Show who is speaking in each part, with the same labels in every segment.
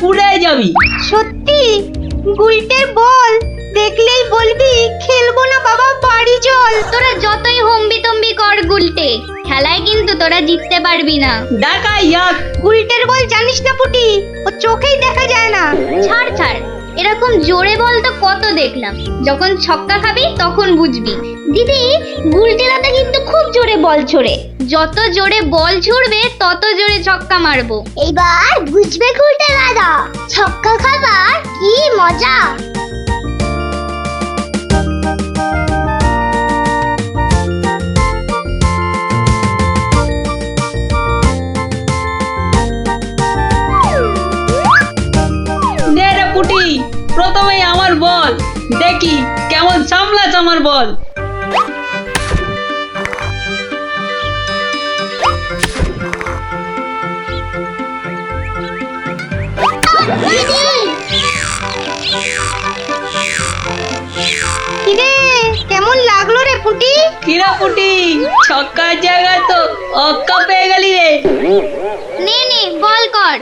Speaker 1: পুড়ে যাবি।
Speaker 2: সত্যি? গুলটের বল দেখলেই বলবি খেলবো না বাবা, বাড়ি চল।
Speaker 3: তোরা যতই হম্বি তম্বি কর গুলটে, খেলায় কিন্তু তোরা জিততে পারবি না।
Speaker 1: দেখা যাক।
Speaker 2: গুলটের বল জানিস না পুটি, ও চোখেই দেখা যায় না।
Speaker 3: ছাড় ছাড়, এরকম জোরে বল তো কত দেখলাম। যখন ছক্কা খাবি তখন বুঝবি। দিদি, গুলটে দাদা কিন্তু খুব জোরে বল ছোড়ে। যত জোরে বল ছুড়বে তত জোরে ছক্কা মারবো।
Speaker 2: এইবার বুঝবে গুলটে দাদা, ছক্কা খাবার কি মজা।
Speaker 1: নে রে পুটি, প্রথমেই আমার বল, দেখি কেমন সামলাস আমার বল।
Speaker 2: কিরে কেমন লাগলো রে পুটি?
Speaker 1: কিরা পুটি, ছক্কার জায়গায় তো অক্কা পেয়ে গেলি রে।
Speaker 3: নে নে বল কর।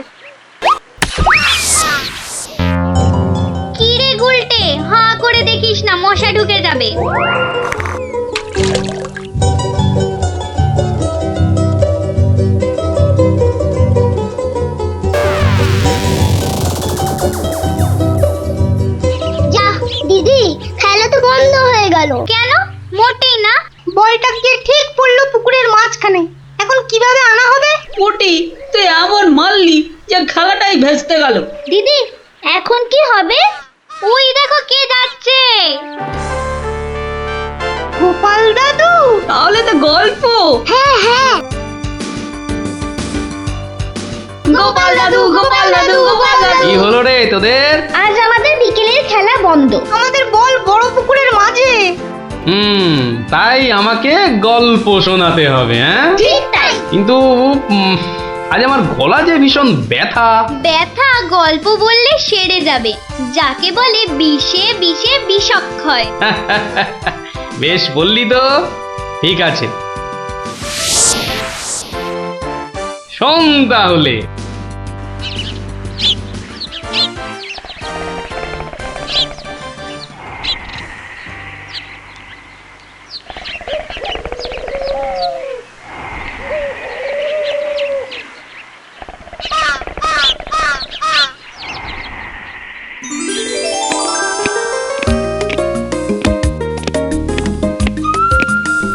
Speaker 3: কি রে গুলটে, হাঁ করে দেখিস না, মশা ঢুকে যাবে।
Speaker 2: যা দিদি, খেলা তো বন্ধ হয়ে গেল।
Speaker 3: কেন? মোটেই না।
Speaker 2: বলটা গিয়ে ঠিক পড়লো পুকুরের মাঝখানে, এখন কিভাবে আনা হবে?
Speaker 1: পুটি, তুই এমন মারলি যে খেলাটাই ভেস্তে গেল।
Speaker 3: দিদি, এখন কি হবে? ওই দেখো কে যাচ্ছে।
Speaker 2: গোপাল দাদু।
Speaker 1: তাহলে তো গল্প।
Speaker 2: হ্যাঁ হ্যাঁ,
Speaker 1: গোপাল দাদু, গোপাল দাদু, গোপাল দাদু।
Speaker 4: কি হলো রে তোদের?
Speaker 3: আজ আমাদের বিকেলের খেলা বন্ধ।
Speaker 2: আমাদের বল বড় পুকুরের মাঝে।
Speaker 4: তাই আমাকে গল্প শোনাতে হবে, হ্যাঁ?
Speaker 3: ঠিক তাই।
Speaker 4: কিন্তু আজ আমার গলা যে ভীষণ ব্যথা।
Speaker 3: ব্যথা গল্প বললে সেরে যাবে, যাকে বলে বিষে বিষে বিষক্ষয়।
Speaker 4: বেশ বললি তো, ঠিক আছে, শোন তাহলে।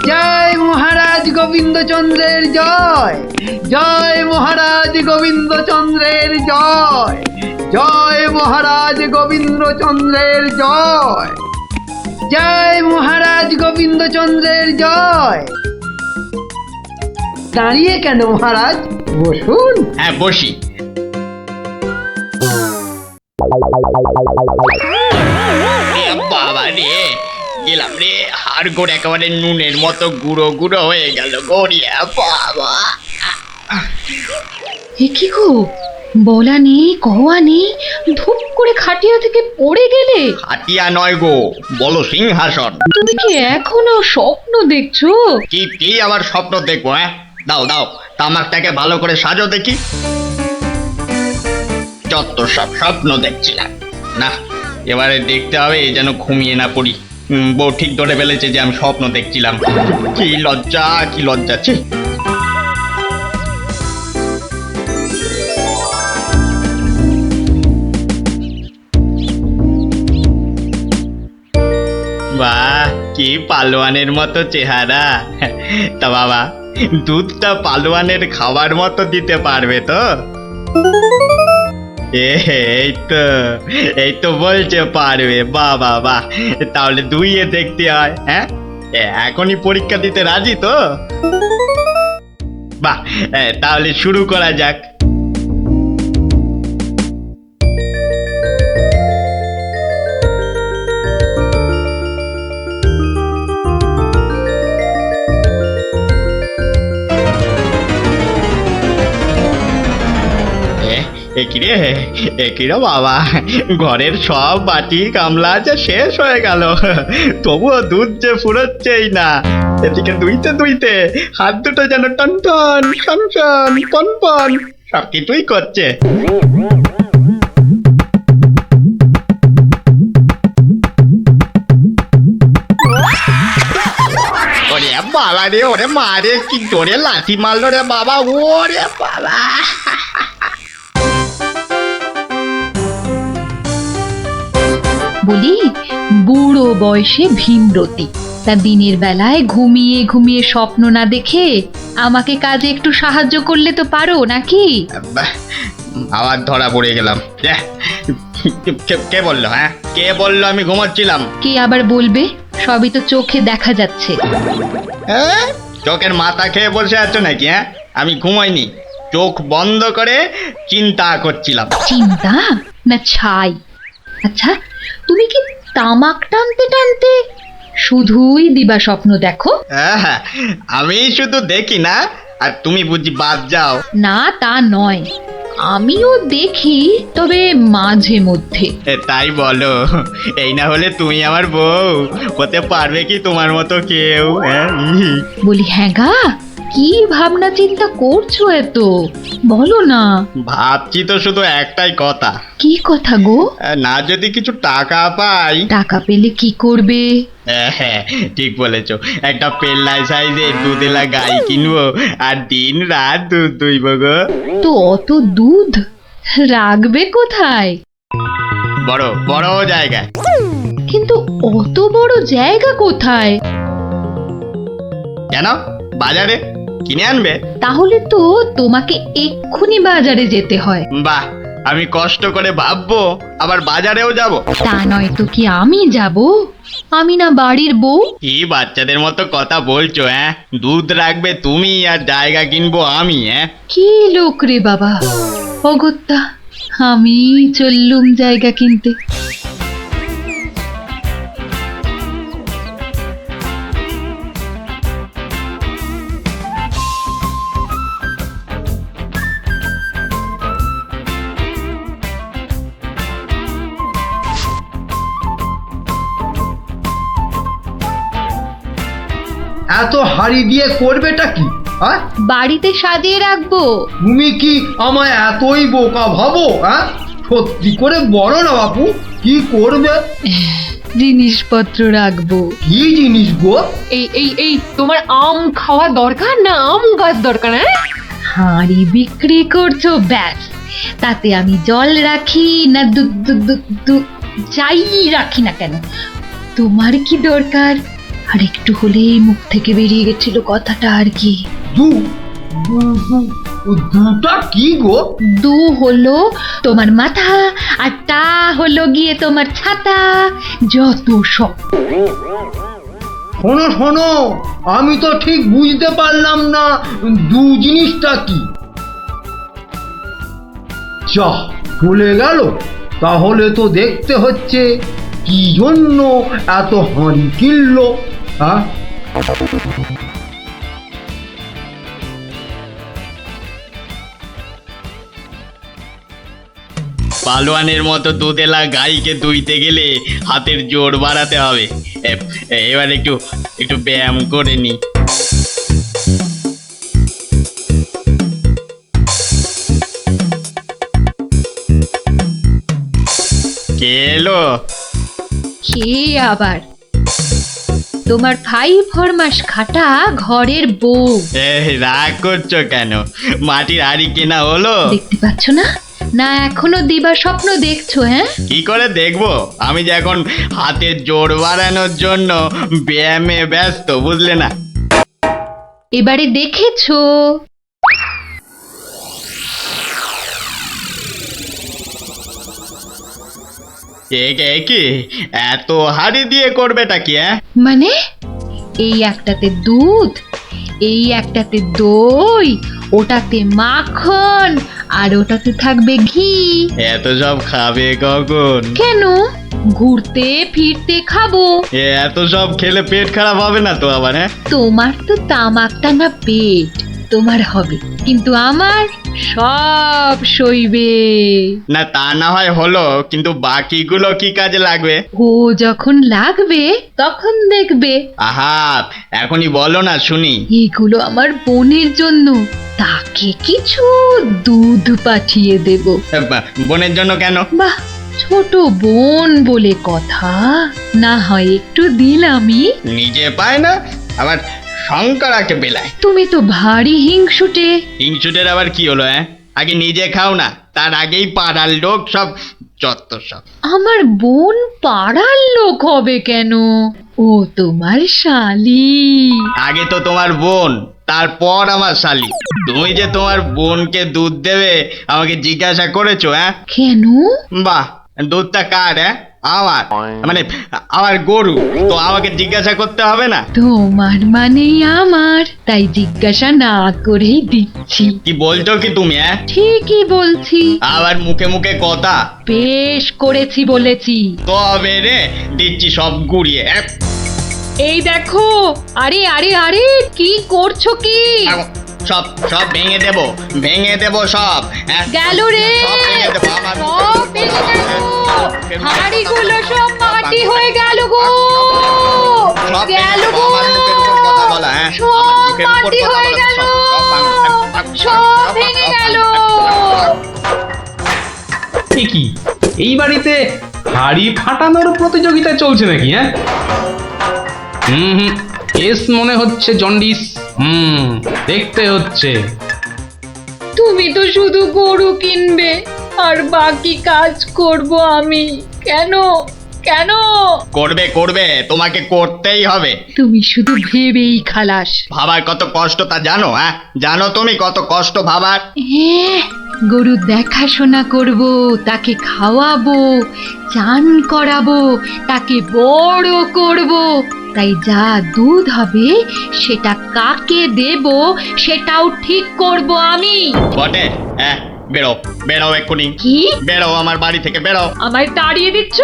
Speaker 4: জয় মহারাজ গোবিন্দচন্দ্রের জয়, জয় মহারাজ গোবিন্দচন্দ্রের জয়, জয় মহারাজ গোবিন্দচন্দ্রের জয়, জয় মহারাজ গোবিন্দচন্দ্রের জয়। দাঁড়িয়ে কেন মহারাজ, বসুন। হ্যাঁ বসি।
Speaker 5: বাবা রে, গেলাম রে, হাড় গোড় একেবারে নুনের মতো গুঁড়ো গুঁড়ো হয়ে গেল গড়িয়া। বাবা,
Speaker 6: কি গো, বলা নেই কওয়া নেই, ধুপ করে খাটিয়া থেকে পড়ে গেলে।
Speaker 5: হাতিয়া নয় গো, বলো সিংহাসন।
Speaker 6: তুমি কি এখনো স্বপ্ন দেখছো?
Speaker 5: কি আবার স্বপ্ন দেখবো? হ্যাঁ, দাও দাও, তামাকটাকে ভালো করে সাজো দেখি। যত সব স্বপ্ন দেখছিলাম, না এবারে দেখতে হবে যেন ঘুমিয়ে না পড়ি। বউ ঠিক ধরে ফেলেছে যে আমি স্বপ্ন দেখছিলাম। কি লজ্জা, কি লজ্জা। ছি। বাহ, কি পালোয়ানের মতো চেহারা। তা বাবা, দুধটা পালোয়ানের খাবার মতো দিতে পারবে তো? এই তো বলছে পারবে। বাহ বাহ বাহ, তাহলে দুইয়ে দেখতে হয়। হ্যাঁ, এখনই পরীক্ষা দিতে রাজি তো? বাহ, তাহলে শুরু করা যাক। একিরে বাবা, ঘরের সব বাটি গামলা যে শেষ হয়ে গেল, তবুও দুধ যে ফুরোচ্ছেই না। এদিকে দুইতে দুইতে হাত দুটো যেন টন টন টন টন পন পন সব কিছুই করছে। রে ওরে মারে, কি জোরে লাথি মারলো রে বাবা, ওরে বাবা।
Speaker 6: বলি বুড়ো বয়সে ভীমরতি, তা দিনের বেলায় ঘুমিয়ে ঘুমিয়ে স্বপ্ন না দেখে আমাকে কাজে একটু সাহায্য করলে তো পারো নাকি?
Speaker 5: বাহ, আবার ধরা পড়ে গেলাম। কে বললো? হ্যাঁ, কে বললো আমি ঘুমাচ্ছিলাম?
Speaker 6: কে আবার বলবে? সবই তো চোখে দেখা যাচ্ছে।
Speaker 5: হ্যাঁ, চোখের মাথা খেয়ে বসে আছো নাকি? হ্যাঁ, আমি ঘুমাইনি, চোখ বন্ধ করে চিন্তা করছিলাম।
Speaker 6: চিন্তা না ছাই? আচ্ছা, তুমি কি তামাক টানতে টানতে শুধুই দিবা স্বপ্ন দেখো?
Speaker 5: হ্যাঁ, আমি শুধু দেখি না, আর তুমি বুঝি বাদ যাও?
Speaker 6: না তা নয়, আমিও দেখি, তবে মাঝে মধ্যে।
Speaker 5: তাই বলো? এই না হলে তুমি আমার বউ হতে পারবে কি তোমার মতো কেউ? হ্যাঁ,
Speaker 6: বলি হ্যাঁ গা, কি ভাবনা চিন্তা করছো এত? বলো না।
Speaker 5: ভাবছি তো শুধু একটাই কথা,
Speaker 6: কি কথা গো?
Speaker 5: না যদি কিছু টাকা পাই।
Speaker 6: টাকা পেলে কি করবে?
Speaker 5: হ্যাঁ, ঠিক বলেছো, একটা পেল্লাই সাইজের দুধেলা গাই কিনবো আর দিন রাত দুধ দুইব গো।
Speaker 6: তো অত দুধ রাখবে কোথায়?
Speaker 5: বড় বড় জায়গায়।
Speaker 6: কিন্তু অত বড় জায়গা কোথায়?
Speaker 5: কেন, বাজারে কিনে আনবে?
Speaker 6: তাহলে তো তোমাকে এক্ষুনি বাজারে যেতে হয়।
Speaker 5: বাহ, আমি কষ্ট করে ভাববো আবার বাজারেও যাব?
Speaker 6: তা নয় তো কি আমি যাব? আমি না বাড়ির বউ?
Speaker 5: কি বাচ্চাদের মতো কথা বলছো? হ্যাঁ, দুধ রাখবে তুমি আর জায়গা কিনবো আমি? হ্যাঁ,
Speaker 6: কি লোক রে বাবা, অগত্যা আমি চললুম জায়গা কিনতে।
Speaker 7: এত হাড়ি দিয়ে করবেটা কি? হ্যাঁ,
Speaker 6: বাড়িতে সাজিয়ে রাখবো।
Speaker 7: তুমি কি আমায় এতই বোকা ভাবো? হ্যাঁ, সত্যি করে বলো না বাপু, কি করবে?
Speaker 6: জিনিসপত্র রাখবো।
Speaker 7: কি জিনিস গো?
Speaker 8: এই তোমার আম খাওয়া দরকার না আম গাছ দরকার? হ্যাঁ,
Speaker 6: হাঁড়ি বিক্রি করছো ব্যাস, তাতে আমি জল রাখি না দুধ দুধ দুধ দুধ যাই রাখি না কেন, তোমার কি দরকার? আর একটু হলেই মুখ থেকে বেরিয়ে গেছিল কথাটা আর কি।
Speaker 7: দুটা কি গো?
Speaker 6: দু হলো তোমার মাথা, আর টা হলো গিয়ে তোমার ছাতা, যত সব।
Speaker 7: শোনো শোনো, আমি তো ঠিক বুঝতে পারলাম না দু জিনিসটা কি। যা চলে গেল, তাহলে তো দেখতে হচ্ছে কি জন্য এত হাঁড়ি কিনলো। হ্যাঁ,
Speaker 5: পালোয়ানের মতো দুধেলা গাইকে দুইতে গেলে হাতের জোর বাড়াতে হবে। এবার একটু একটু ব্যায়াম করে নি। কে এলো?
Speaker 6: কে আবার? তোমার 5 ফরমাস খাটা ঘরের বউ।
Speaker 5: রাগ করছো কেন? মাটির হাড়ি কেনা হলো?
Speaker 6: দেখতে পাচ্ছ না? না এখনো দিবা স্বপ্ন দেখছো? হ্যাঁ,
Speaker 5: কি করে দেখবো? আমি যে এখন হাতের জোর বাড়ানোর জন্য ব্যায়ামে ব্যস্ত, বুঝলে না?
Speaker 6: এবারে দেখেছো?
Speaker 5: কি এত হাড়ি দিয়ে করবেটা কি? হ্যাঁ,
Speaker 6: মানে এই একটাতে দুধ, এই একটাতে দই, ওটাতে মাখন, আর ওটাতে থাকবে ঘি।
Speaker 5: এত সব খাবে কখন?
Speaker 6: কেন, ঘুরতে ফিরতে খাবো।
Speaker 5: এত সব খেলে পেট খারাপ হবে না তো আবার? হ্যাঁ,
Speaker 6: তোমার তো তামাক টানা পেট, তোমার হবে, কিন্তু আমার সব সইবে।
Speaker 5: না তা না হয় হলো, কিন্তু বাকিগুলো কি কাজে লাগবে?
Speaker 6: ও যখন লাগবে তখন দেখবে।
Speaker 5: আহা, এখনই বলো না শুনি।
Speaker 6: এগুলো আমার বোনের জন্য, তাকে কিছু দুধ পাঠিয়ে দেব।
Speaker 5: বোনের জন্য কেন?
Speaker 6: বাহ, ছোট বোন বলে কথা, না হয় একটু দিলামই।
Speaker 5: নিজে পায় না, আবার শঙ্করাকে বেলায়।
Speaker 6: তুমি তো ভারী হিংসুটে।
Speaker 5: হিংসুটের আবার কি হলো? আগে নিজে খাও না, তার আগেই পাড়ার লোক সব যত সব।
Speaker 6: আমার বোন পাড়ার লোক হবে কেন? ও তোমার শালি।
Speaker 5: আগে তো তোমার বোন, তারপর আমার শালি। তুমি যে তোমার বোনকে দুধ দেবে আমাকে জিজ্ঞাসা করেছো?
Speaker 6: কেন?
Speaker 5: বাহ, দুধটা কার? আমার, মানে আমার গরু, তো আমাকে জিজ্ঞাসা করতে হবে না?
Speaker 6: তোমার মানেই আমার, তাই জিজ্ঞাসা না করেই দিচ্ছি।
Speaker 5: কি বলছো কি তুমি?
Speaker 6: ঠিকই বলছি।
Speaker 5: আবার মুখে মুখে কথা।
Speaker 6: বেশ করেছি বলেছি।
Speaker 5: তবে রে দিচ্ছি সব গুড়িয়ে।
Speaker 6: এই দেখো। আরে আরে আরে, কি করছো কি?
Speaker 5: সব সব ভেঙে দেবো, ভেঙে দেবো সব।
Speaker 6: গেল রে,
Speaker 5: সব ভেঙে দেবো। আমার
Speaker 6: সব ভেঙে গেল। হাঁড়িগুলো সব মাটি হয়ে গেল গো।
Speaker 5: সব
Speaker 6: গেল গো।
Speaker 5: আমার মুখের উপর কথা বলা।
Speaker 6: সব মাটি হয়ে গেল। সব ভেঙে গেল।
Speaker 4: কি এই বাড়িতে হাড়ি ফাটানোর প্রতিযোগিতা চলছে নাকি? হুম, এস মনে হচ্ছে জন্ডিস। দেখতে হচ্ছে।
Speaker 6: তুমি তো শুধু গরু কিনবে আর বাকি কাজ করব আমি। কেন কেন?
Speaker 5: করবে করবে, তোমাকে করতেই হবে।
Speaker 6: তুমি শুধু ভেবেই খালাস।
Speaker 5: ভাবার কত কষ্ট তা জানো? জানো তুমি কত কষ্ট ভাবার?
Speaker 6: গরু দেখাশোনা করব, তাকে খাওয়াবো, চান করাবো, তাকে বড় করব। তাই যা দুধ হবে সেটা কাকে দেব সেটাও ঠিক করব আমি।
Speaker 5: বটে? বেরো বেরো এক্ষুনি।
Speaker 6: কি?
Speaker 5: বেরো আমার বাড়ি থেকে, বেরো।
Speaker 6: আমায় তাড়িয়ে দিচ্ছ?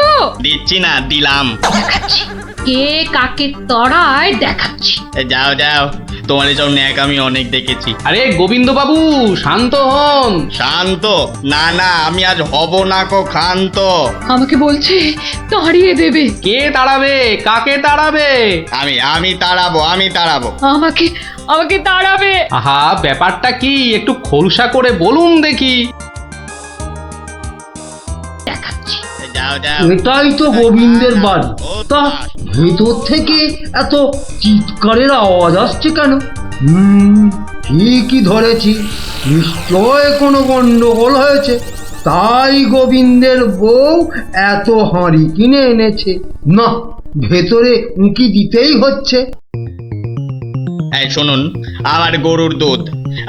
Speaker 5: দিচ্ছি না, দিলাম।
Speaker 6: দেখাচ্ছি কে কাকে তড়ায়, দেখাচ্ছি।
Speaker 5: যাও যাও, তোমার এসব ন্যাক আমি অনেক দেখেছি।
Speaker 4: আরে গোবিন্দ বাবু, শান্ত হন।
Speaker 5: শান্ত? না না, আমি আজ হব না কো ক্ষান্ত।
Speaker 6: আমাকে বলছে তাড়িয়ে দেবে।
Speaker 4: কে তাড়াবে? কাকে তাড়াবে?
Speaker 5: আমি তাড়াবো, আমি তাড়াবো।
Speaker 6: আমাকে আমাকে তাড়াবে।
Speaker 4: আহা, ব্যাপারটা কি একটু খোলসা করে বলুন দেখি।
Speaker 6: দেখাচ্ছি।
Speaker 5: যাও যাও।
Speaker 7: এটাই তো গোবিন্দের বাড়ি। তা ভেতর থেকে এত চিৎকারের আওয়াজ আসছে কেন? ঠিকই ধরেছি, নিশ্চয় কোনো গন্ডগোল হয়েছে, তাই গোবিন্দের বউ এত হাঁড়ি কিনে এনেছে। না, ভেতরে উঁকি দিতেই হচ্ছে।
Speaker 5: এই শুনুন, আমার গরুর দুধ,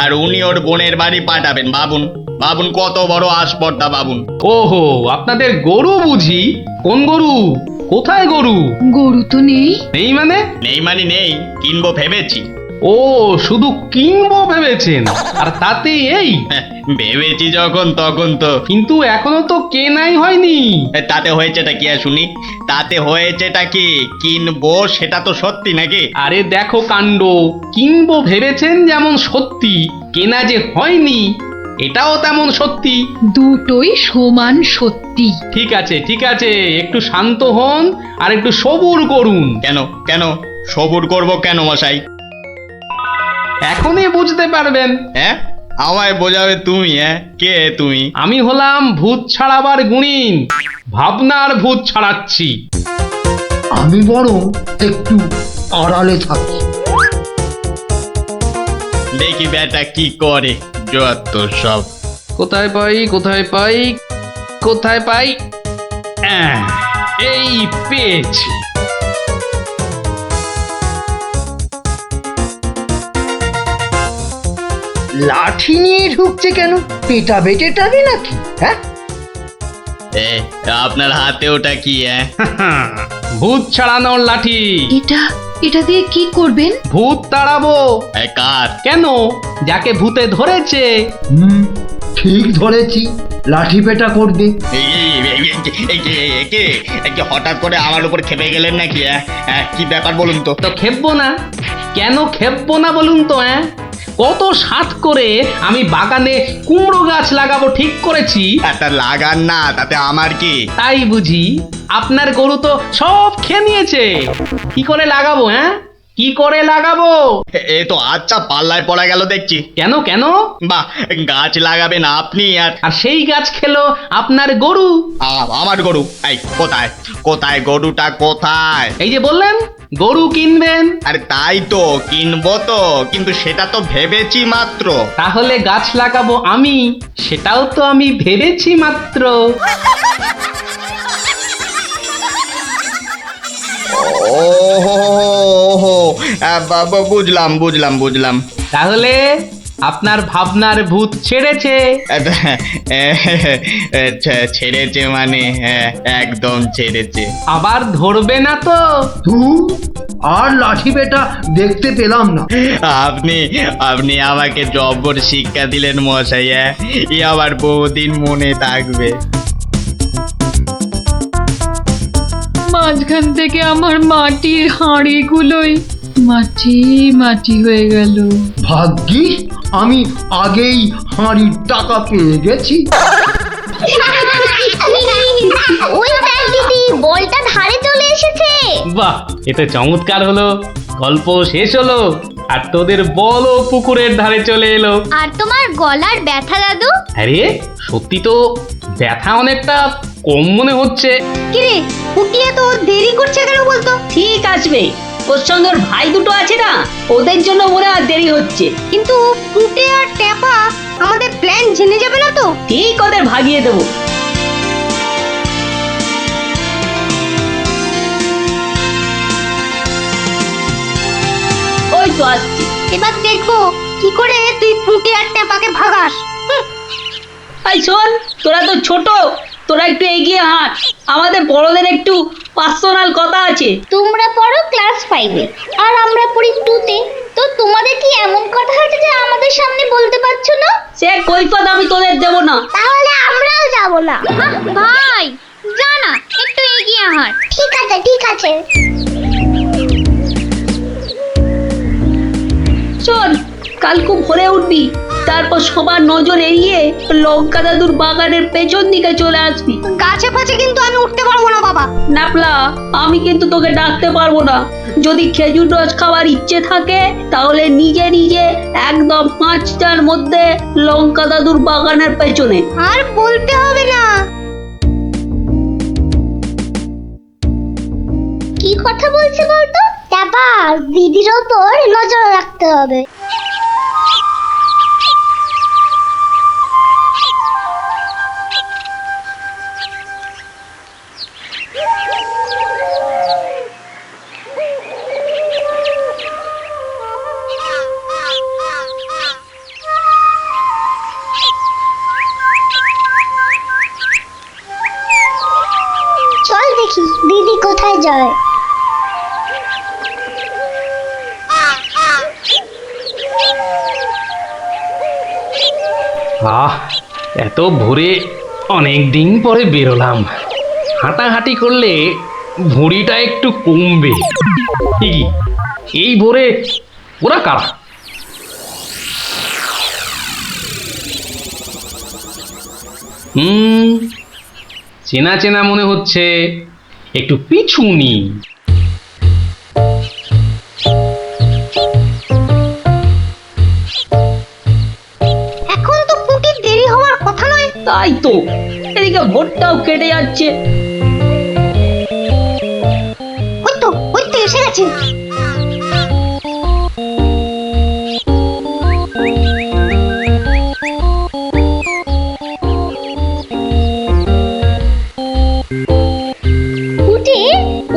Speaker 5: আর উনি ওর বোনের বাড়ি পাঠাবেন। ভাবুন ভাবুন, কত বড় আসপর্দা ভাবুন।
Speaker 4: ওহো, আপনাদের গরু বুঝি? কোন গরু? কোথায় গরু?
Speaker 6: গরু তো নেই।
Speaker 4: নেই মানে?
Speaker 5: নেই মানে নেই, কিনবো ভেবেছি।
Speaker 4: ও, শুধু কিনবো ভেবেছেন? আর তাতে এই?
Speaker 5: ভেবেছি যখন তখন তো।
Speaker 4: কিন্তু এখনো তো কেনাই হয়নি।
Speaker 5: তাতে হয়েছেটা কি শুনি? তাতে হয়েছেটা কি? কিনবো সেটা তো সত্যি নাকি?
Speaker 4: আরে দেখো কাণ্ড, কিনবো ভেবেছেন যেমন সত্যি, কেনা যে হয়নি এটাও তেমন সত্যি।
Speaker 6: দুটোই সমান সত্যি।
Speaker 4: ঠিক আছে ঠিক আছে, একটু শান্ত হন আর একটু সবুর করুন।
Speaker 5: কেন কেন সবুর করব কেন মশাই?
Speaker 4: এখনই বুঝতে পারবেন।
Speaker 5: আমায় বোঝাবে তুমি? কে তুমি?
Speaker 4: আমি হলাম ভূত ছাড়াবার গুণিন, ভাবনার ভূত ছাড়াচ্ছি।
Speaker 7: আমি বরং একটু আড়ালে থাকি।
Speaker 5: দেখি বেটা কি করে, যত সব।
Speaker 4: কোথায় পাই কোথায় পাই কোথায় পাই? এই পেয়েছি।
Speaker 7: লাঠি নিয়ে ঢুকছে কেন? পেটা বেটেটাবি নাকি?
Speaker 5: আপনার হাতে ওটা কি?
Speaker 4: ভূত ছাড়ানোর লাঠি।
Speaker 6: এটা দিয়ে কি করবেন?
Speaker 4: ভূত তাড়াবো।
Speaker 5: কার?
Speaker 4: কেন? যাকে ভূতে ধরেছে।
Speaker 7: ঠিক ধরেছি, লাঠি পেটা করবে।
Speaker 5: হঠাৎ করে আমার উপর খেপে গেলেন নাকি? কি ব্যাপার বলুন তো?
Speaker 4: তো খেপবো না কেন? খেপবো না বলুন তো? কত সাত করে আমি বাগানে কুমড়ো গাছ লাগাবো ঠিক করেছি।
Speaker 5: তা লাগান না, তাতে আমার কি?
Speaker 4: তাই বুঝি? আপনার গরু তো সব খেয়ে নিয়েছে। কি করে লাগাবো? কি করে লাগাবো?
Speaker 5: এ তো আচ্ছা পাল্লায় পড়া গেল দেখছি।
Speaker 4: কেন কেন?
Speaker 5: বাহ, গাছ লাগাবেন আপনি আর
Speaker 4: আর সেই গাছ খেলো আপনার গরু।
Speaker 5: আমার গরু? এই কোথায় কোথায় গরুটা কোথায়?
Speaker 4: এই যে বললেন গরু কিনবেন।
Speaker 5: আরে তাই তো কিনবো তো, কিন্তু সেটা তো ভেবেছি মাত্র।
Speaker 4: তাহলে গাছ লাগাবো আমি, সেটাও তো আমি ভেবেছি মাত্র।
Speaker 5: ওহো, বুঝলাম বুঝলাম বুঝলাম।
Speaker 4: তাহলে আপনার ভাবনার ভূত ছেড়েছে।
Speaker 5: ছেড়েছে মানে? হ্যাঁ, একদম ছেড়েছে।
Speaker 4: আবার ধরবে না তো?
Speaker 7: তুই আর লাঠি বেটা দেখতে পেলাম না।
Speaker 5: আপনি আপনি আমাকে জব্বর শিক্ষা দিলেন মশাই। এ আবার বহুদিন মনে থাকবে।
Speaker 6: মাঝখান থেকে আমার মাটির হাঁড়িগুলোই মাটি মাটি হয়ে গেল।
Speaker 7: ভাগ্যিস আমি আগেই হাঁড়ির টাকা পেয়ে গেছি।
Speaker 3: ওই দেখ দিদি, বলটা ধারে চলে এসেছে।
Speaker 4: বাহ, এটা চমৎকার হলো। গল্প শেষ হলো আর তোদের বলও পুকুরের ধারে চলে এলো।
Speaker 3: আর তোমার গলার ব্যথা দাদু?
Speaker 4: আরে সত্যি তো ব্যথা অনেকটা কম মনে হচ্ছে।
Speaker 2: কিরে পুটি এত দেরি করছে কেন বলতো?
Speaker 1: ঠিক আসবে, ওর সঙ্গে ওর ভাই দুটো আছে না, ওদের জন্য ওরা আর দেরি হচ্ছে।
Speaker 2: কিন্তু পুটে আর টেপা আমাদের প্ল্যান জেনে যাবে না তো?
Speaker 1: ঠিক ওদের ভাগিয়ে দেবো। ওই তো আসছি।
Speaker 2: এবার দেখবো কি করে তুই পুটে আর টেপাকে ভাগাস।
Speaker 1: এই শোন, তোরা তো ছোট, তোরা একটু এগিয়ে হাঁট, আমাদের বড়দের একটু পার্সোনাল কথা আছে।
Speaker 3: তোমরা পড়ো ক্লাস 5-এ আর আমরা পড়ি 2-তে। তো তোমাদের কি এমন কথা আছে যে আমাদের সামনে বলতে পারছো না?
Speaker 1: সে কৈফত আমি তোদের দেবো না।
Speaker 3: তাহলে আমরাও যাব না। ভাই জানা, একটু এগিয়ে হাঁট। ঠিক আছে ঠিক আছে।
Speaker 1: শোন, কাল খুব ভোরে উঠবি, তারপর সবার নজর এড়িয়ে লঙ্কা দাদুর বাগানের পেছন দিকে চলে আসবি।
Speaker 2: গাছে ফাছে কিন্তু আমি উঠতে পারবো না বাবা।
Speaker 1: নাপলা, আমি কিন্তু তোকে ডাকতে পারবো না। যদি খেজুর রস খাওয়ার ইচ্ছে থাকে তাহলে নিজে নিজে একদম 5টার মধ্যে লঙ্কা দাদুর বাগানের পেছনে।
Speaker 2: আর বলতে হবে না।
Speaker 3: কি কথা বলছে বলতো? তারপর দিদির ওপর নজর রাখতে হবে। চল দেখি দিদি কোথায় যায়।
Speaker 4: আহ, এত ভোরে অনেক দিন পরে বেরোলাম। হাঁটাহাঁটি করলে ভুঁড়িটা একটু কমবে। কি এই ভোরে ওরা কারা? চেনা চেনা মনে হচ্ছে, একটু পিছু নি।
Speaker 2: এখন তো পুটির দেরি হওয়ার কথা নয়।
Speaker 1: তাই তো, এদিকে ভোরটাও কেটে যাচ্ছে।
Speaker 2: ওই তো এসে গেছে।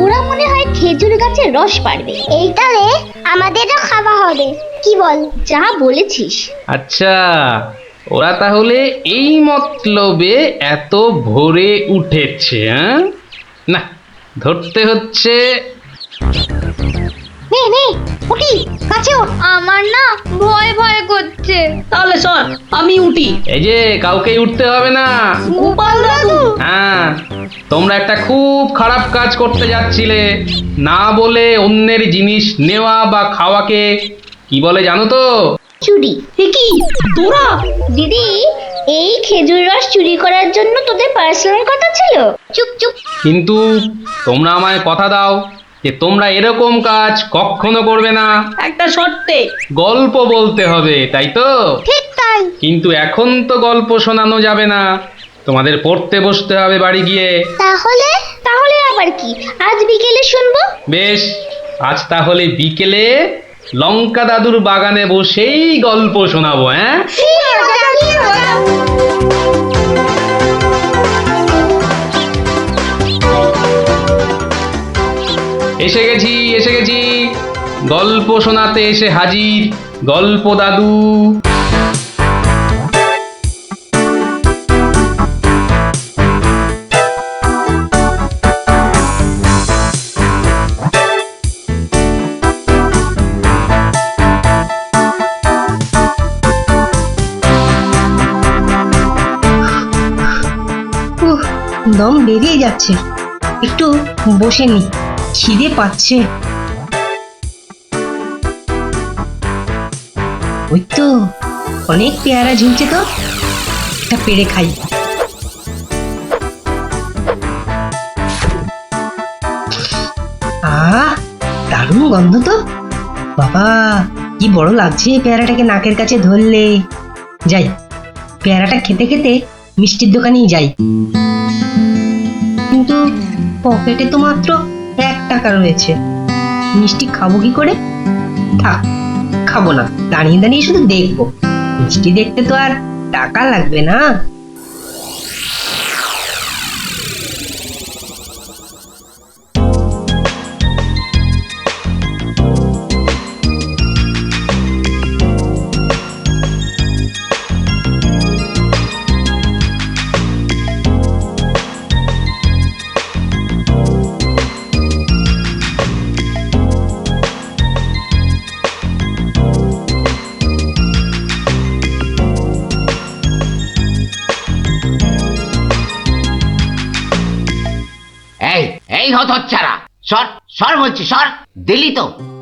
Speaker 3: ওরা মনে হয় খেজুর গাছের রস পাড়বে। এইটারে আমাদেরও খাওয়া হবে, কি বল? যা বলেছিস।
Speaker 4: আচ্ছা, ওরা তাহলে এই মতলবে এত ভোরে উঠেছে। না, ধরতে হচ্ছে।
Speaker 2: নে নে পুটি কাছে ওঠ।
Speaker 3: আমার না ভয় ভয় করছে।
Speaker 1: তাহলে শোন, আমি উঠি।
Speaker 4: এই যে কাউকেই উঠতে হবে না।
Speaker 1: গোপাল দাদু,
Speaker 4: হ্যাঁ, তোমরা একটা খুব খারাপ কাজ করতে যাচ্ছিলে। না বলে অন্যের জিনিস নেওয়া বা খাওয়াকে কি বলে জানো তো?
Speaker 3: চুরি।
Speaker 1: এ কি তোরা?
Speaker 3: দিদি, এই খেজুর রস চুরি করার জন্য তোদের পার্সোনাল কথা ছিল? চুপ চুপ।
Speaker 4: কিন্তু তোমরা আমায় কথা দাও, যে তোমরা এরকম কাজ কখনো করবে না।
Speaker 1: একটা শর্তে।
Speaker 4: গল্প বলতে হবে, তাই তো?
Speaker 2: ঠিক তাই।
Speaker 4: কিন্তু এখন তো গল্প শোনানো যাবে না, তোমাদের পড়তে বসতে হবে বাড়ি গিয়ে।
Speaker 3: তাহলে তাহলে আবার কি, আজ বিকেলে শুনবো।
Speaker 4: বেশ, আজ তাহলে বিকেলে লঙ্কা দাদুর বাগানে বসেই গল্প শোনাবো। হ্যাঁ, এসে গেছি এসে গেছি, গল্প শোনাতে এসে হাজির গল্প দাদু।
Speaker 9: দম বেরিয়ে যাচ্ছে, একটু বসে নি, খিদে পাচ্ছে। ওই তো অনেক পেয়ারা ঝুলছে, তো একটা পেড়ে খাই। দারুণ গন্ধ তো, বাবা কি বড় লাগছে পেয়ারাটাকে নাকের কাছে ধরলে। যাই, পেয়ারাটা খেতে খেতে মিষ্টির দোকানেই যাই। কিন্তু পকেটে তো মাত্র 1 টাকা রয়েছে, মিষ্টি খাবো কি করে? থাক, খাবো না, দাঁড়িয়ে দাঁড়িয়ে শুধু দেখবো। মিষ্টি দেখতে তো আর টাকা লাগবে না।
Speaker 10: এই হতচ্ছাড়া, সর সর বলছি, সর।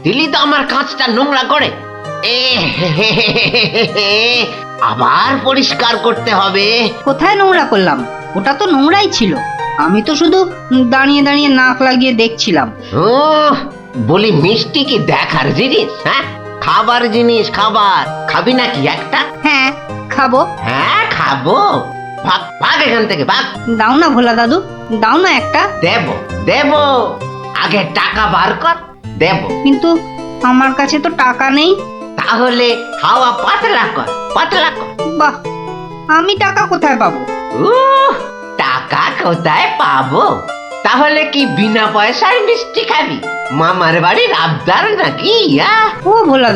Speaker 10: দিলি তো আমার কাঁচটা নোংরা করে। আবার পরিষ্কার করতে হবে।
Speaker 2: কোথায় নোংরা করলাম? ওটা তো নোংরাই ছিল। আমি তো শুধু দাঁড়িয়ে দাঁড়িয়ে নাক লাগিয়ে দেখছিলাম।
Speaker 10: বলি মিষ্টি কি দেখার জিনিস? হ্যাঁ, খাবার জিনিস, খাবার। খাবি নাকি একটা?
Speaker 2: হ্যাঁ খাবো।
Speaker 10: হ্যাঁ খাবো, ভাগ ভাগ এখান থেকে, ভাগ।
Speaker 2: দাও না ভোলা দাদু, দাও না একটা।
Speaker 10: দেব, আগে টাকা বার কর, দেব।
Speaker 2: কিন্তু আমার কাছে তো টাকা নেই।
Speaker 10: তাহলে হাওয়া পাতলা কর, পাতলা কর।
Speaker 2: বাহ, আমি টাকা কোথায় পাবো?
Speaker 10: টাকা কোথায় পাবো? তাহলে কি বিনা পয়সায় মিষ্টি খাবি? মামার বাড়ির আবদার নাকি?
Speaker 2: ও ভোলা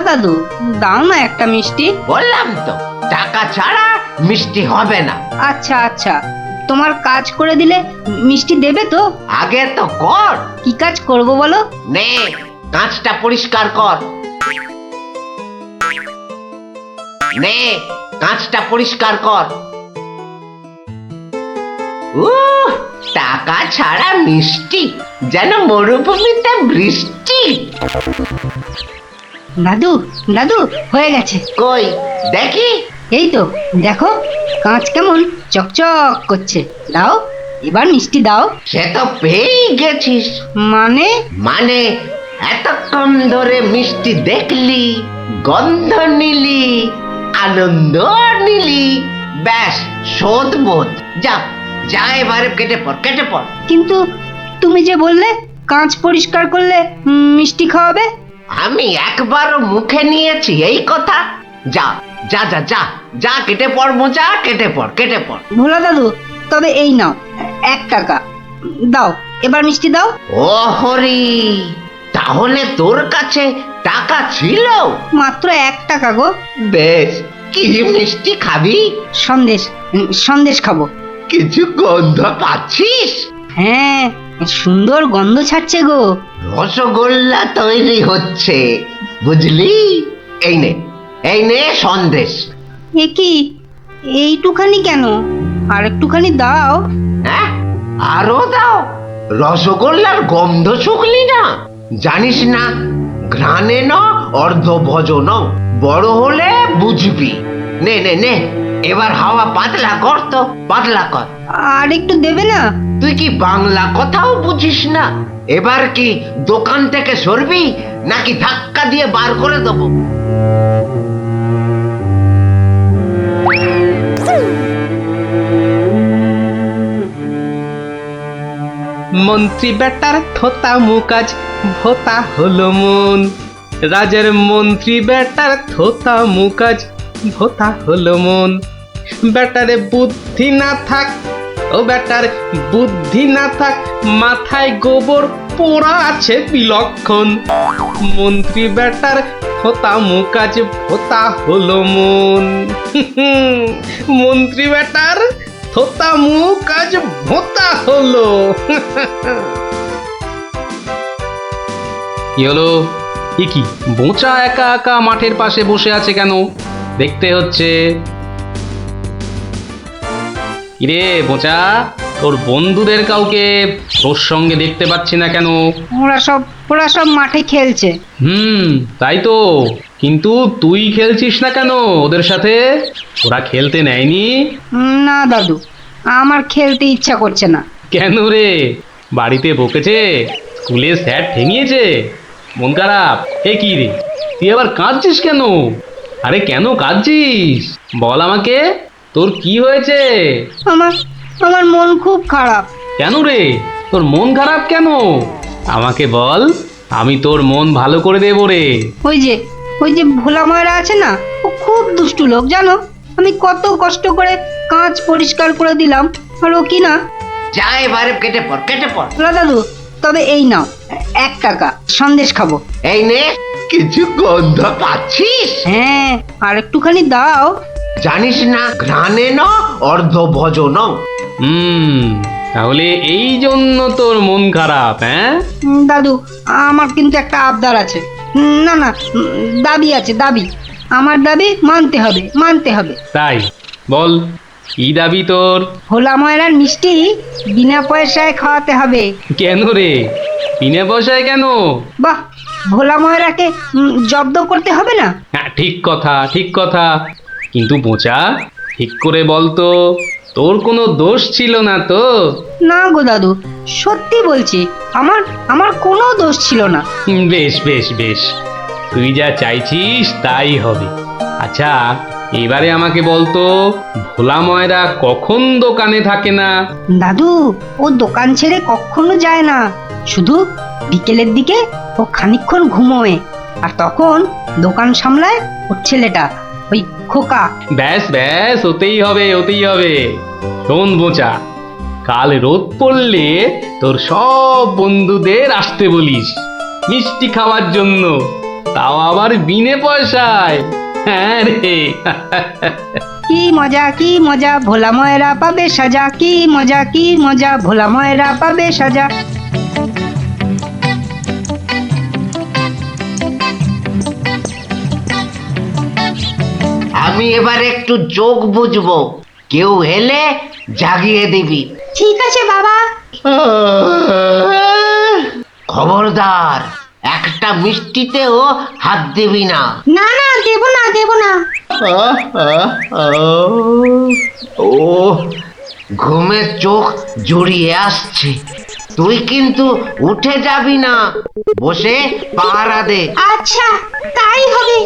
Speaker 2: দাদু, দাও না একটা মিষ্টি।
Speaker 10: বললাম তো, টাকা ছাড়া মিষ্টি হবে না।
Speaker 2: আচ্ছা, তোমার কাজ করে দিলে মিষ্টি দেবে তো?
Speaker 10: আগে তো কর।
Speaker 2: কি কাজ করব বলো?
Speaker 10: নে, কাঁচটা পরিষ্কার কর। নে, কাঁচটা পরিষ্কার কর। টাকা ছাড়া মিষ্টি যেন মরুভূমিতে বৃষ্টি।
Speaker 2: দাদু হয়ে গেছে।
Speaker 10: কই দেখি।
Speaker 2: এই তো দেখো, কাঁচ কেমন চকচক করছে। দাও, এবার মিষ্টি দাও।
Speaker 10: সে তো পেয়ে গেছিস।
Speaker 2: মানে
Speaker 10: এতক্ষণ ধরে মিষ্টি দেখলি, গন্ধ নিলি, আনন্দ নিলি, ব্যাস শোধ বোধ। যা এবারে কেটে পড়।
Speaker 2: কিন্তু তুমি যে বললে কাঁচ পরিষ্কার করলে মিষ্টি খাওয়াবে।
Speaker 10: আমি একবারও মুখে নিয়েছি এই কথা? যা, কেটে পড় মোজা, কেটে পড়।
Speaker 2: ভোলা দাদু, তবে এই নাও 1 টাকা দাও, এবার মিষ্টি দাও।
Speaker 10: ও হরি, তাহলে তোর কাছে টাকা ছিল?
Speaker 2: মাত্র 1 টাকা গো।
Speaker 10: বেশ, কি মিষ্টি খাবি?
Speaker 2: সন্দেশ খাবো।
Speaker 10: কিছু গন্ধ পাচ্ছিস?
Speaker 2: হ্যাঁ, সুন্দর গন্ধ ছাড়ছে গো।
Speaker 10: রসগোল্লা তৈরি হচ্ছে, বুঝলি? এই নে সন্দেশ।
Speaker 2: এ কি, এইটুখানি কেন? আর একটুখানি দাও।
Speaker 10: হ্যাঁ, আরো দাও। রসগোল্লার গন্ধ শুকলি না? জানিস না, ঘ্রাণে ন অর্ধ ভজন, বড় হলে বুঝবি। নে, এবার হাওয়া পাতলা কর তো, পাতলা কর।
Speaker 9: আর একটু দেবে না?
Speaker 10: তুই কি বাংলা কথাও বুঝিস না? এবার কি দোকান থেকে সরবি নাকি ধাক্কা দিয়ে বার করে দেবো?
Speaker 4: মন্ত্রী বেটার থোতা মুকাজ ভোতা হলো মন, রাজার মন্ত্রী বেটার থোতা মুকাজ ভোতা হলো মন। বেটারে বুদ্ধি না থাক, ও বেটার বুদ্ধি না থাক, মাথায় গোবর পোড়া আছে বিলক্ষণ। মন্ত্রী বেটার থোতা মুকাজ ভোতা হলো মন। মন্ত্রী বেটার থোতা মুকাজ ভোতা হলো। কি হলো? কি বোঁচা একা একা মাঠের পাশে বসে আছে কেন? দেখতে হচ্ছে। কিরে বোঁচা, তোর বন্ধুদের কাউকে তোর সঙ্গে দেখতে পাচ্ছি না কেন?
Speaker 9: ওরা সব মাঠে খেলছে।
Speaker 4: তাই তো, কিন্তু তুই খেলছিস না কেন ওদের সাথে? ওরা খেলতে নেয়নি?
Speaker 9: না দাদু, আমার খেলতে ইচ্ছা করছে না।
Speaker 4: কেন রে? বাড়িতে বকেছে? স্কুলে স্যার ঠেঙিয়েছে? মন খারাপ? এ কি রে, তুই আবার কাঁদছিস কেন? আরে কেন কাঁদছিস বল আমাকে, তোর কি হয়েছে?
Speaker 9: আমার মন খুব খারাপ।
Speaker 4: কেন রে, তোর মন খারাপ কেন? আমাকে বল, আমি তোর মন ভালো করে দেবো রে।
Speaker 9: ওই যে ভোলা ময়রা আছে না, ও খুব দুষ্টু লোক জানো। আমি কত কষ্ট করে কাঁচ পরিষ্কার করে দিলাম, আর ও কি না।
Speaker 10: যা এবারে কেটে পড়।
Speaker 9: দাদু, তবে এই নাও 1 টাকা, সন্দেশ খাবো।
Speaker 10: এই নে, কিছু গন্ধ পাচ্ছিস?
Speaker 9: হ্যাঁ, আর একটুখানি দাও।
Speaker 10: জানিস না, ঘ্রাণে ন অর্ধ ভজন।
Speaker 4: তাহলে এই জন্য তোর মন খারাপ? হ্যাঁ
Speaker 9: দাদু, আমার কিন্তু একটা আবদার আছে। না, দাবি আছে, দাবি। আমার দাবি মানতে হবে।
Speaker 4: তাই বল, কি দাবি তোর?
Speaker 9: ভোলা ময়রার মিষ্টি বিনা পয়সায় খাওয়াতে হবে।
Speaker 4: কেন রে, বিনা পয়সায় কেন?
Speaker 9: বাহ, ভোলা ময়রাকে জব্দ করতে হবে না?
Speaker 4: হ্যাঁ, ঠিক কথা। কিন্তু বোঁচা, ঠিক করে বলতো, তোর কোনো দোষ ছিল না তো?
Speaker 9: না গো দাদু, সত্যি বলছি, আমার কোনো দোষ ছিল না।
Speaker 4: বেশ, তুই যা চাইছিস তাই হবে। আচ্ছা, এবারে আমাকে বলতো, ভোলা ময়রা কখন দোকানে থাকে না?
Speaker 9: দাদু, ও দোকান ছেড়ে কখনো যায় না। শুধু বিকেলের দিকে ও খানিকক্ষণ ঘুমোয়, আর তখন দোকান সামলায় ওর ছেলেটা, ওই খোকা।
Speaker 4: ব্যাস, ওতেই হবে। শোন বোঁচা, কাল রোদ পড়লে তোর সব বন্ধুদের আসতে বলিস মিষ্টি খাওয়ার জন্য, তাও আবার বিনে পয়সায়। হ্যাঁ রে।
Speaker 9: কি মজা, ভোলা ময়রা পাবে সাজা। কি মজা, ভোলা ময়রা পাবে সাজা।
Speaker 10: আমি এবার একটু চোখ বুঝবো, কেউ এলে জাগিয়ে দিবি।
Speaker 2: ঠিক আছে বাবা।
Speaker 10: খবরদার, একটা মিষ্টিতেও হাত দিবি না।
Speaker 2: না, দেব না।
Speaker 10: ও, ঘুমের চোখ জড়িয়ে আসছে। তুই কিন্তু উঠে যাবি না, বসে পাহারা দে।
Speaker 2: আচ্ছা, তাই হবে।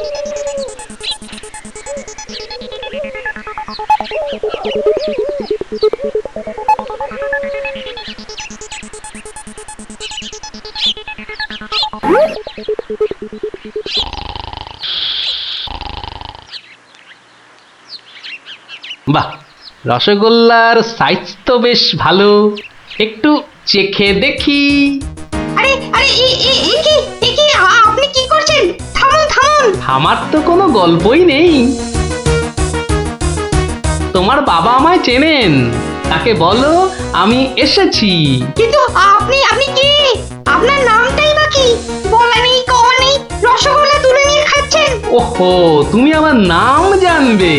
Speaker 4: বাহ, রসগোল্লার সাইজ তো বেশ ভালো, একটু চেখে দেখি।
Speaker 2: আরে আপনি কি করছেন? থামুন।
Speaker 4: আমার তো কোনো গল্পই নেই। তোমার বাবা আমায় চেনেন, তাকে বলো আমি এসেছি।
Speaker 2: কিন্তু আপনি কি? আপনার নামটাই বা কি? বলা নেই, কওয়া নেই, রসগোল্লা তুলে নিয়ে খাচ্ছেন।
Speaker 4: ওহো, তুমি আমার নাম জানবে?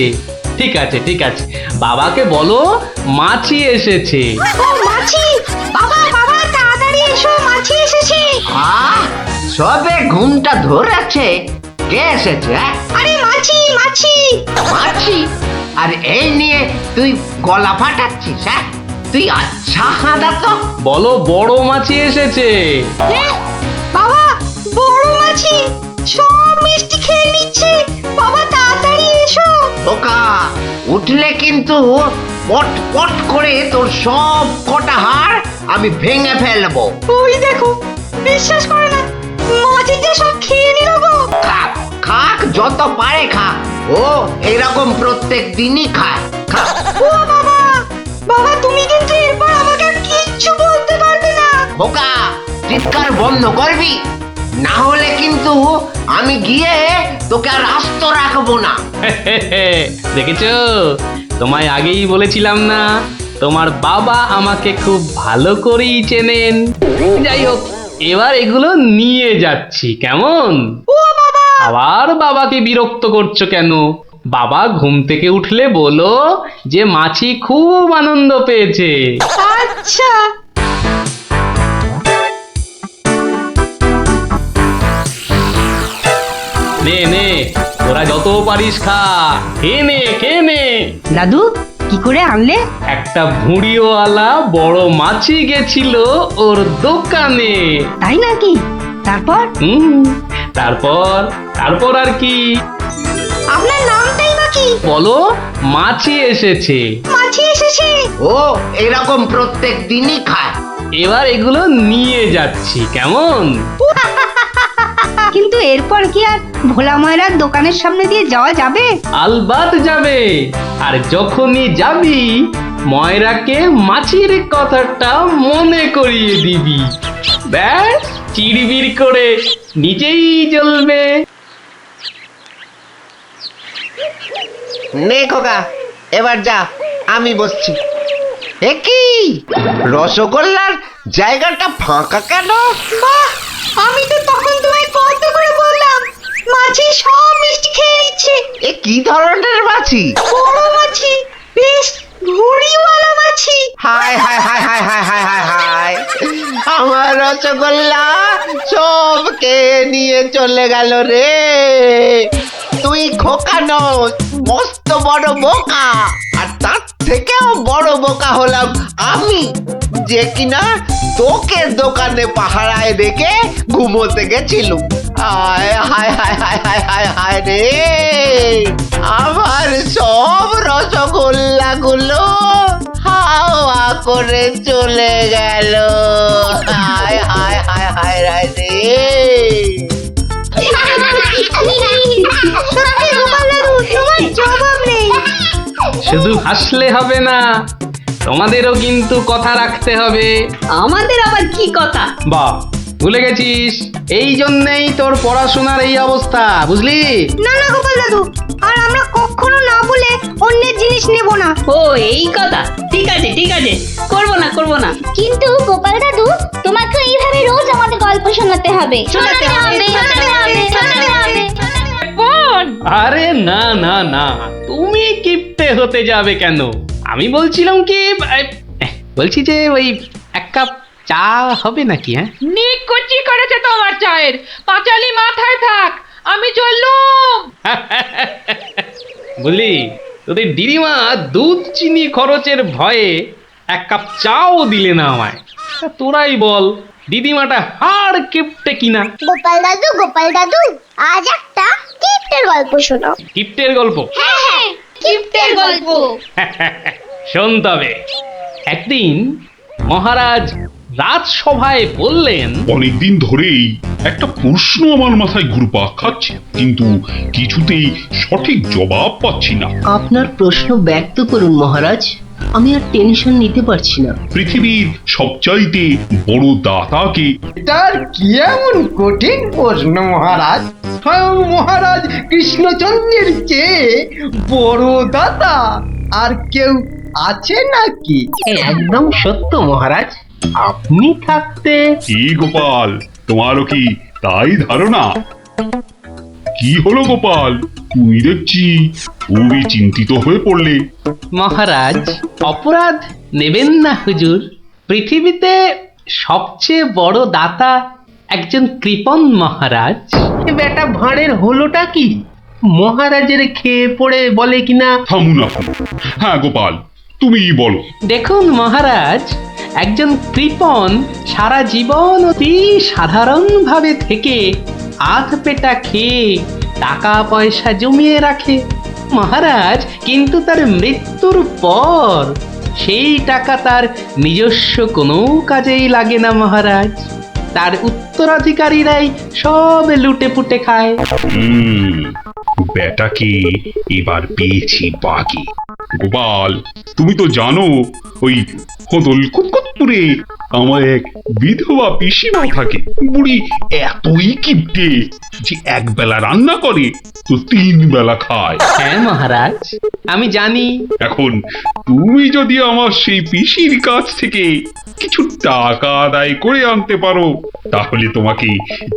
Speaker 4: ঠিক আছে, বাবাকে বলো মাছি এসেছে।
Speaker 2: ও মাছি! বাবা তাড়াতাড়ি এসো, মাছি এসেছে।
Speaker 10: সবে ঘুমটা ধরেছে, কে এসেছে?
Speaker 2: আরে মাছি!
Speaker 10: মাছি? আর এই নিয়ে তুই গলা ফাটাচ্ছিস? হ্যাঁ, তুই আচ্ছা হাঁদা তো।
Speaker 4: বলো বড় মাছি এসেছে।
Speaker 2: বাবা বড় মাছি সব মিষ্টি খেয়ে নিচ্ছে, বাবা তাড়াতাড়ি এসো।
Speaker 10: বোকা, উঠলে কিন্তু পট পট করে তোর সব কটা হাড় আমি ভেঙে ফেলবো।
Speaker 2: ওই দেখো, বিশ্বাস করে না, মাছি যে সব খেয়ে নিল গো।
Speaker 10: খাক খাক, যত পারে খাক। ও এরকম প্রত্যেক দিনই খায়। খা।
Speaker 2: ও বাবা, বাবা তুমি কিন্তু এরপর আমাকে আর কিচ্ছু বলতে পারবে না।
Speaker 10: বোকা, চিৎকার বন্ধ করবি, না হলে কিন্তু আমি গিয়ে তোকে আর আস্ত রাখবো না।
Speaker 4: দেখেছো, তোমায় আগেই বলেছিলাম না তোমার বাবা আমাকে খুব ভালো করেই চেনেন। যাই হোক, এবার এগুলো নিয়ে যাচ্ছি, কেমন? আবার বাবাকে বিরক্ত করছো কেন? বাবা ঘুম থেকে উঠলে বলো যে মাছি খুব আনন্দ পেয়েছে।
Speaker 2: আচ্ছা।
Speaker 4: নে নে, তোরা যত পারিস খা, খেয়ে নে খেয়ে নে।
Speaker 9: দাদু কি করে আনলে?
Speaker 4: একটা ভুঁড়িওয়ালা বড় মাছি গেছিল ওর দোকানে।
Speaker 9: তাই নাকি? তারপর?
Speaker 4: তারপর তারপর আর কি?
Speaker 2: আপনার নামটাই বা কি?
Speaker 4: বলো, মাছি এসেছে।
Speaker 2: মাছি এসেছে।
Speaker 10: ও এরকম প্রত্যেক দিনই খায়।
Speaker 4: এবার এগুলো নিয়ে যাচ্ছি, কেমন?
Speaker 9: কিন্তু এরপর কি আর ভোলা ময়রার দোকানের সামনে দিয়ে যাওয়া যাবে?
Speaker 4: আলবাত যাবে। আর যখনই যাবি, ময়রাকে মাছির কথাটা মনে করিয়ে দিবি। ব্যাস, চিড়বির করে নিজেই জ্বলবে।
Speaker 10: নে খোকা, এবার যা, আমি বসছি। এ কি, রসগোল্লার জায়গাটা ফাঁকা কেন?
Speaker 2: বাহ, আমি তো তখন তোমায় কত করে বললাম মাছি সব মিষ্টি খেয়ে নিচ্ছে।
Speaker 10: এ কি ধরনের মাছি?
Speaker 2: বড় মাছি, বেশ ভুঁড়িওয়ালা মাছি।
Speaker 10: হায় হায় হায় হায় হায় হায় হায় হায়, আমার রসগোল্লা সব কে নিয়ে চলে গেল রে। তুই খোকা নস, মস্ত বড় বোকা। আর তার থেকেও বড় বোকা হলাম আমি, যে কিনা তোকে দোকানে পাহারায় রেখে ঘুমোতে গেছিলুম। হায় হায় হায় হায় হায় হায় হায় রে, আমার সব রসগোল্লা গুলো হাওয়া করে চলে গেল। হায় হায় হায় হায় হায় রে।
Speaker 2: সত্যি গোপাল দাদু, তোমার জবাব নেই।
Speaker 4: শুধু হাসলে হবে না, তোমাদেরও কিন্তু কথা রাখতে হবে।
Speaker 1: আমাদের আবার কি কথা?
Speaker 4: বাহ, ভুলে গেছিস? এই জন্যেই তোর পড়াশোনার এই অবস্থা, বুঝলি?
Speaker 2: না না গোপাল দাদু, আর আমরা কখনো না বলে অন্যের জিনিস নেব না।
Speaker 1: ও এই কথা, ঠিক আছে ঠিক আছে, করবো না করবো না।
Speaker 3: কিন্তু গোপাল দাদু, তোমাকে এইভাবে রোজ আমাদের গল্প শোনাতে হবে।
Speaker 1: শোনাতে হবে, শোনাতে হবে, শোনাতে হবে।
Speaker 4: আরে না না না, তুমি কিপ্টে হতে যাবে কেন? আমি বলছিলাম কি, বলছি যে ওই এক কাপ চা হবে নাকি? হ্যাঁ,
Speaker 8: নিকুচি করেছে তোমার চায়ের, পাঁচালি মাথায় থাক, আমি চললুম।
Speaker 4: বুঝলি, তোদের দিদিমা দুধ চিনি খরচের ভয়ে এক কাপ চাও দিলে না আমায়। তা তোরাই বল, দিদিমাটা হাড় কিপ্টে কিনা?
Speaker 3: গোপাল দাদু, আজ একটা কিপ্টের গল্প শোনাও।
Speaker 4: কিপ্টের গল্প?
Speaker 3: হ্যাঁ, কিপ্টের গল্প।
Speaker 4: শোন তবে। একদিন মহারাজ রাজসভায় বললেন,
Speaker 11: অনেকদিন ধরেই একটা প্রশ্ন আমার মাথায় ঘুরপাক খাচ্ছে, কিন্তু কিছুতেই সঠিক জবাব পাচ্ছি না।
Speaker 9: আপনার প্রশ্ন ব্যক্ত করুন মহারাজ, আমি আর টেনশন নিতে পারছি না।
Speaker 11: পৃথিবীর সবচাইতে বড় দাতাকে?
Speaker 7: এটার কি এমন কঠিন প্রশ্ন মহারাজ? স্বয়ং মহারাজ কৃষ্ণচন্দ্রের চেয়ে বড় দাতা আর কেউ আছে নাকি?
Speaker 9: একদম সত্য মহারাজ, আপনি থাকতে।
Speaker 11: কি গোপাল, তোমারও কি তাই ধারণা? কি হলো গোপাল, তুমি দেখছি খুবই চিন্তিত হয়ে পড়লে।
Speaker 4: মহারাজ অপরাধ নেবেন না হুজুর, পৃথিবীতে সবচেয়ে বড় দাতা একজন কৃপণ মহারাজ।
Speaker 9: বেটা ভাঁড়ের হলোটা কি?
Speaker 4: কি? মহারাজের খেয়ে পড়ে বলে কিনা
Speaker 11: থামুন আপনি। হ্যাঁ গোপাল, তুমিই বলো।
Speaker 4: দেখুন মহারাজ, একজন কৃপণ সারা জীবন অতি সাধারণভাবে থেকে আধ পেটা খেয়ে টাকা পয়সা জমিয়ে রাখে মহারাজ, কিন্তু তার মৃত্যুর পর সেই টাকা তার নিজস্ব কোনো কাজেই লাগে না মহারাজ। তার উত্তরাধিকারীরাই সব লুটে পুটে খায়।
Speaker 11: বেটাকে এবার পেয়েছি বাগে। গোপাল, তুমি তো জানো ওই হদল কুতকুতপুরে আমার এক বিধবা পিসিমা থাকে। বুড়ি এতই কিপটে যে এক বেলা রান্না করে তো 3 বেলা খায়।
Speaker 4: হ্যাঁ মহারাজ, আমি জানি।
Speaker 11: এখন তুমি যদি আমার সেই পিসির কাছ থেকে কিছু টাকা আদায় করে আনতে পারো তাহলে তোমাকে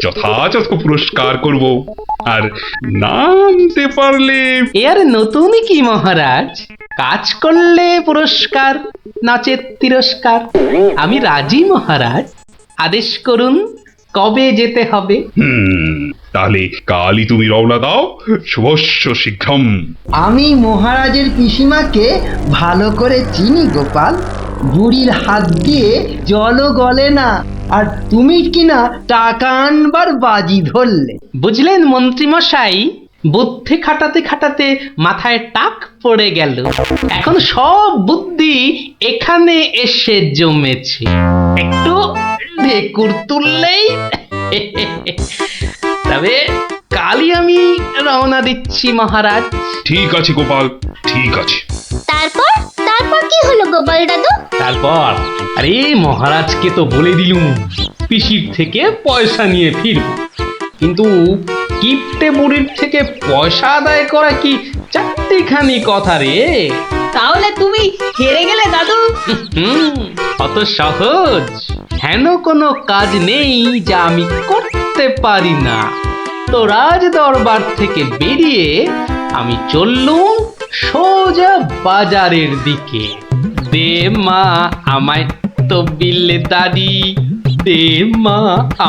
Speaker 11: যথাযথ পুরস্কার করব, আর না আনতে পারলে
Speaker 4: এর নতুন কি মহারাজ? কাজ করলে পুরস্কার, নাচের তিরস্কার। আমি রাজি মহারাজ, আদেশ করুন কবে যেতে হবে।
Speaker 11: তাহলে কালই তুমি রওনা দাও, শুভস্য শীঘ্রম।
Speaker 7: আমি মহারাজের পিসিমাকে ভালো করে চিনি গোপাল। বুড়ির হাত দিয়ে জলও গলে না, আর তুমি কিনা টাকা আনবার বাজি ধরলে।
Speaker 4: বুঝলেন মন্ত্রী মশাই, বুদ্ধি খাটাতে খাটাতে মাথায় টাক পড়ে গেল। এখন সব বুদ্ধি এখানে এসে জমেছে, একটু ঢেকুর তুললেই। তবে কালই আমি রওনা দিচ্ছি মহারাজ।
Speaker 11: ঠিক আছে গোপাল, ঠিক আছে।
Speaker 3: তারপর তারপর কি হলো গোপাল দাদু?
Speaker 4: তারপর আরে মহারাজকে তো বলে দিলুম পিসির থেকে পয়সা নিয়ে ফিরব, কিন্তু কিপটে বুড়ির থেকে পয়সা আদায় করা কি চারটিখানি কথা রে।
Speaker 1: তাহলে তুমি হেরে গেলে দাদু।
Speaker 4: অত সহজ হেন কোনো কাজ নেই যা আমি করতে পারি না। তো রাজ দরবার থেকে বেরিয়ে আমি চললুম সোজা বাজারের দিকে। দে মা আমায় তো বিলে দাদি, দে মা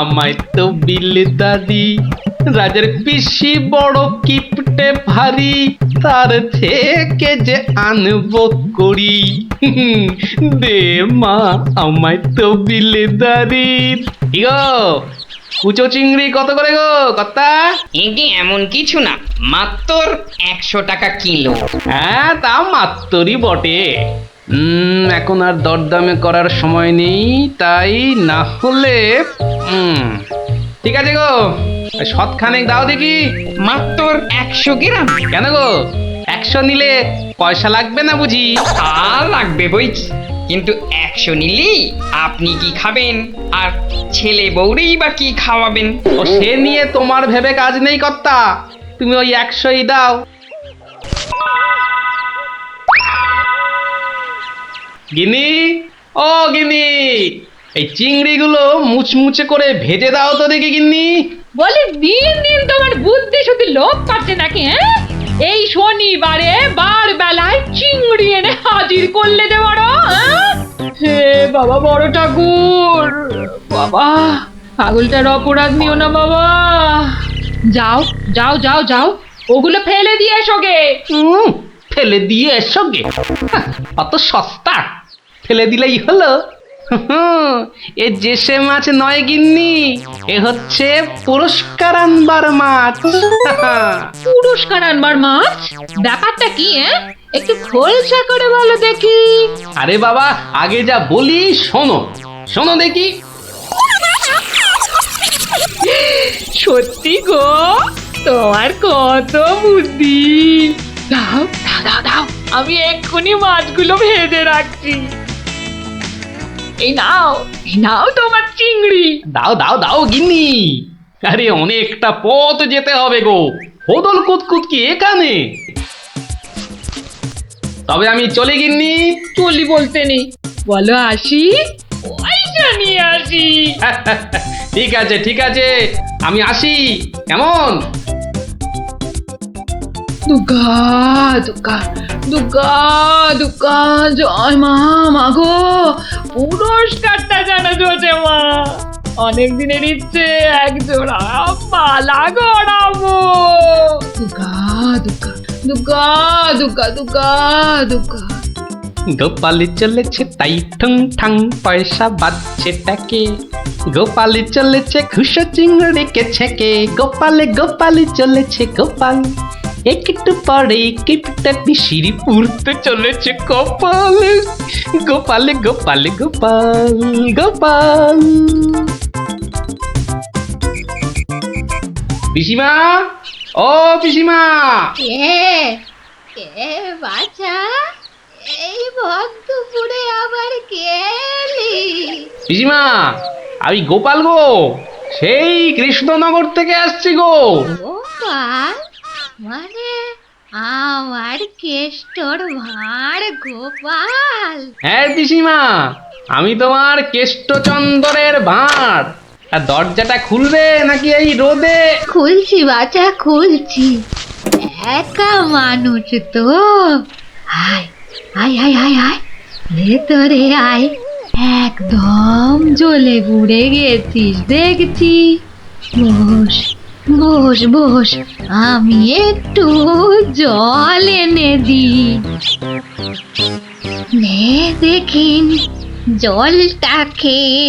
Speaker 4: আমায় তো বিলে দাদি। রাজার পিসি বড় কিপটে ভারী, তার থেকে যে আনবো করি। দে মা আমায় তো বিলে দাদি। ইগো কুচো চিংড়ি কত করে গো কর্তা?
Speaker 12: এগে এমন কিছু না, মাত্র 100 টাকা কিলো।
Speaker 4: হ্যাঁ তা মাত্রই বটে। এখন আর দরদামে করার সময় নেই, তাই না হলে ঠিক আছে গো, শতখানেক দাও দেখি।
Speaker 12: মাত্র 100 গ্রাম।
Speaker 4: কেন গো, 100 নিলে পয়সা লাগবে না বুঝি?
Speaker 12: তা লাগবে বইছি, কিন্তু 100 নিলেই আপনি কি খাবেন আর ছেলে বউরেই বা কি খাওয়াবেন?
Speaker 4: ও সে নিয়ে তোমার ভেবে কাজ নেই কর্তা, তুমি ওই 100ই দাও। গিনি, ও গিনি, এই চিংড়িগুলো মুচমুচে করে ভেজে দাও তো দেখি গিন্নি।
Speaker 8: বলে দিন দিন তোমার বুদ্ধি শুধু লোপ পাচ্ছে নাকি? হ্যাঁ, এই শনিবারে বার বেলায় চিংড়ি এনে হাজির করলে যে বড়। হে বাবা বড় ঠাকুর, বাবা পাগলটার অপরাধ নিও না বাবা। যাও যাও যাও যাও, ওগুলো ফেলে দিয়ে এসো গে।
Speaker 4: ফেলে দিয়ে এসো গে? অত সস্তা? ফেলে দিলেই হলো? এ জেসে মাছ নয় গিন্নি, এ হচ্ছে পুরস্কার আনবার মাছ।
Speaker 8: পুরস্কার আনবার মাছ? ব্যাপারটা কি? একটু খোলসা করে বলো দেখি।
Speaker 4: আরে বাবা, আগে যা বলি শোনো, শোনো দেখি।
Speaker 8: সত্যি গো, তোমার কত বুদ্ধি। দাও দাও দাও দাও, আমি এক্ষুনি মাছগুলো ভেজে রাখছি। এই নাও তোমার চিংড়ি।
Speaker 4: দাও দাও দাও গিন্নি। আরে অনেকটা পথ যেতে হবে গো, হদল কুতকুত কি এখানে? তবে আমি চলে গিন্নি।
Speaker 8: চলি বলতে নেই, বলো আসি, পয়সা নিয়ে আসি।
Speaker 4: ঠিক আছে ঠিক আছে, আমি আসি, কেমন?
Speaker 8: দুর্গা দুর্গা দুর্গা দুর্গা, জয় মা। মাগো পুরস্কারটা জানা জোটে মা, অনেক দিনের ইচ্ছে এক জোড়া পালা গড়াবো। দুর্গা দুর্গা দুর্গা দুর্গা দুর্গা দুর্গা।
Speaker 4: গোপালে চলেছে তাই ঠুং ঠাং পয়সা বাজছে টাকে গোপালে চলেছে খুশো চিংড়িকে ছেকে গোপালে গোপালে চলেছে গোপাল একটু পরে কিপটা পিসিরি পুরতে চলেছে কপালে গোপালে গোপালে গোপাল গোপাল পিসিমা ও পিসিমা
Speaker 6: কে বাছা এই ভক্তপুরে আবার কে এলি?
Speaker 4: পিসিমা আমি গোপাল গো সেই কৃষ্ণনগর থেকে আসছি গো
Speaker 6: গোপাল মানে আমার কেষ্টর ভাঁড় গোপাল?
Speaker 4: হ্যাঁ পিসিমা আমি তোমার কেষ্টচন্দরের ভাঁড় আর দরজাটা খুলবে নাকি এই রোদে
Speaker 6: খুলছি বাছা খুলছি, একা মানুষ তো। আয় আয় আয় আয় আয় ভেতরে আয়, একদম জ্বলে পুড়ে গেছিস দেখছি। বস বস বস, আমি একটু জল এনে দিই। নে দেখিন জলটা খেয়ে